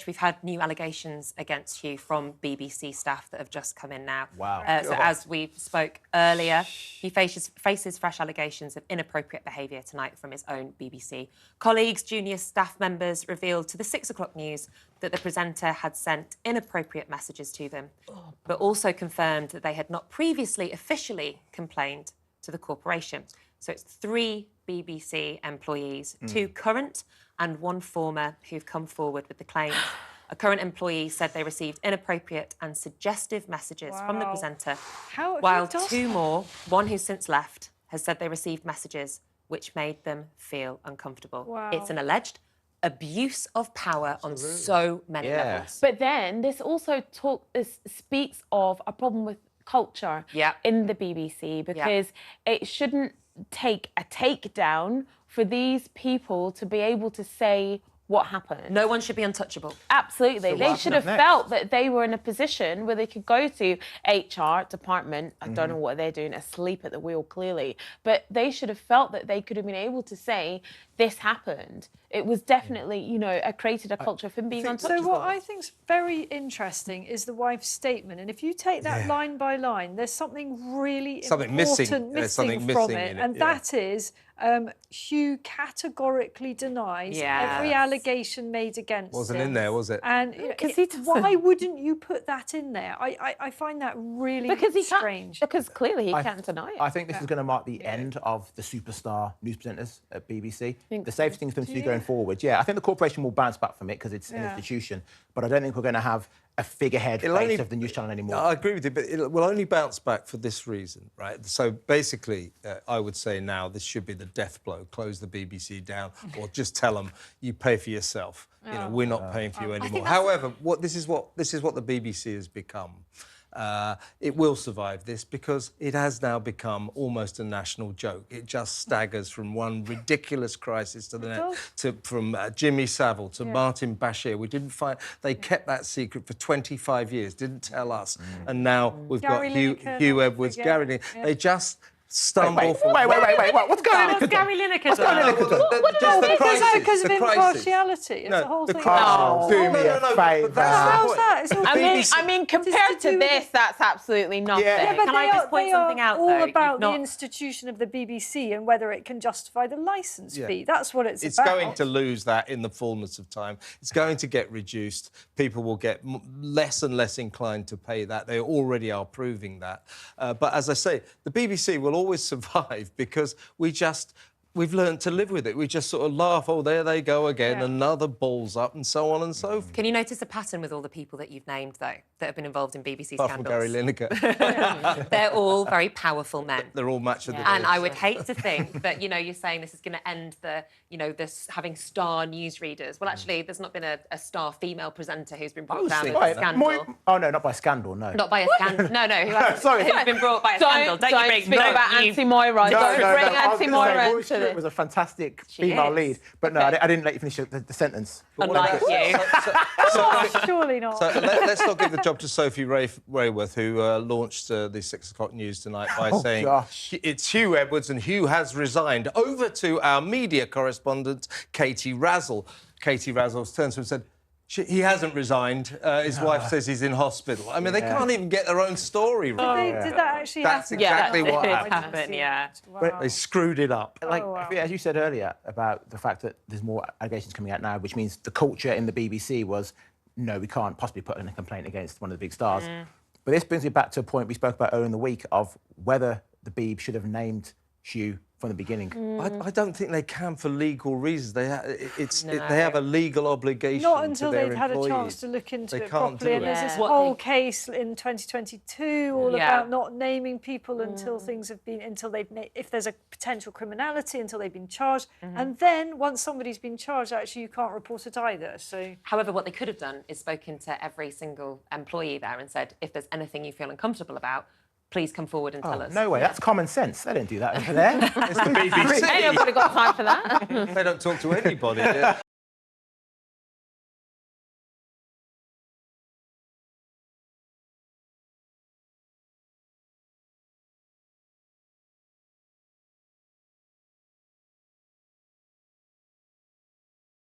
We've had new allegations against Huw from BBC staff that have just come in now. Wow. So as we spoke earlier, he faces fresh allegations of inappropriate behaviour tonight from his own BBC colleagues. Junior staff members revealed to the 6 o'clock news that the presenter had sent inappropriate messages to them, but also confirmed that they had not previously officially complained to the corporation. So it's 3 BBC employees, 2 current and 1 former, who've come forward with the claims. A current employee said they received inappropriate and suggestive messages from the presenter, while 2 more, 1 who's since left, has said they received messages which made them feel uncomfortable. Wow. It's an alleged abuse of power on so many levels. But then this also speaks of a problem with culture in the BBC, because it shouldn't take a takedown for these people to be able to say what happened. No one should be untouchable. Absolutely. So they should have felt that they were in a position where they could go to HR department. I don't know what they're doing, asleep at the wheel, clearly. But they should have felt that they could have been able to say, this happened. It was definitely, you know, created a culture of him being untouchable. So what I think's very interesting is the wife's statement. And if you take that line by line, there's something really important missing from it. And that is Huw categorically denies every allegation made against him. Wasn't in there, was it? And why wouldn't you put that in there? I find that really strange. Because clearly he can't deny it. I think this is going to mark the end of the superstar news presenters at BBC. The safest thing for them to do going forward. Yeah, I think the corporation will bounce back from it because it's an institution, but I don't think we're going to have a figurehead face of the news channel anymore. I agree with you, but it will only bounce back for this reason, right? So basically, I would say now this should be the death blow. Close the BBC down, or just tell them you pay for yourself. You know, we're not paying for you anymore. However, this is what the BBC has become. It will survive this because it has now become almost a national joke. It just staggers from one ridiculous crisis to the next, from Jimmy Savile to Martin Bashir. We didn't find... They kept that secret for 25 years, didn't tell us. And now we've got Huw Edwards, Gary Lineker. They just... stumble. Wait! What's going on? Gary Lineker. What's going on? Because of impartiality. It's the whole thing. Do me a favour. How's that? I mean, compared to this, that's absolutely nothing. Yeah, but Can I just point something out, though? all about the institution of the BBC and whether it can justify the licence fee. That's what it's about. It's going to lose that in the fullness of time. It's going to get reduced. People will get less and less inclined to pay that. They already are proving that. But as I say, the BBC will always survive because we've learned to live with it. We just sort of laugh, oh, there they go again, another ball's up, and so on and so forth. Can you notice a pattern with all the people that you've named, though, that have been involved in BBC Apart from scandals? Gary Lineker. They're all very powerful men. They're all match of the And day. I would hate to think that, you know, you're saying this is going to end this having star newsreaders. Well, actually, there's not been a star female presenter who's been brought down by a scandal. Oh, no, not by scandal, no. Not by a scandal. No, who hasn't who's been brought by a scandal. Don't speak about Auntie Moira. Don't bring Auntie Moira into this. It was a fantastic female lead, but no, I didn't let you finish the sentence. Unlike you. Surely not. So let's not give the job to Sophie Rayworth, who launched the 6 o'clock news tonight by saying it's Huw Edwards and Huw has resigned. Over to our media correspondent, Katie Razzle. Katie Razzle turns to him and said, he hasn't resigned. His wife says he's in hospital. I mean, they can't even get their own story right. Did that actually That's happen? exactly Yeah, what that happened. did happen, Wow. They screwed it up. Like, as you said earlier about the fact that there's more allegations coming out now, which means the culture in the BBC was, no, we can't possibly put in a complaint against one of the big stars. But this brings me back to a point we spoke about earlier in the week of whether the Beeb should have named Huw from the beginning. I don't think they can for legal reasons. They have a legal obligation Not until to their they've had a employees. chance to look into They it can't properly. do And it. there's this whole case in 2022 all about not naming people until things have been, if there's a potential criminality, until they've been charged. And then once somebody's been charged, actually you can't report it either. So, however, what they could have done is spoken to every single employee there and said, if there's anything you feel uncomfortable about, please come forward and tell us. No way, that's common sense. They don't do that over there. It's the BBC. Ain't nobody got time for that. They don't talk to anybody.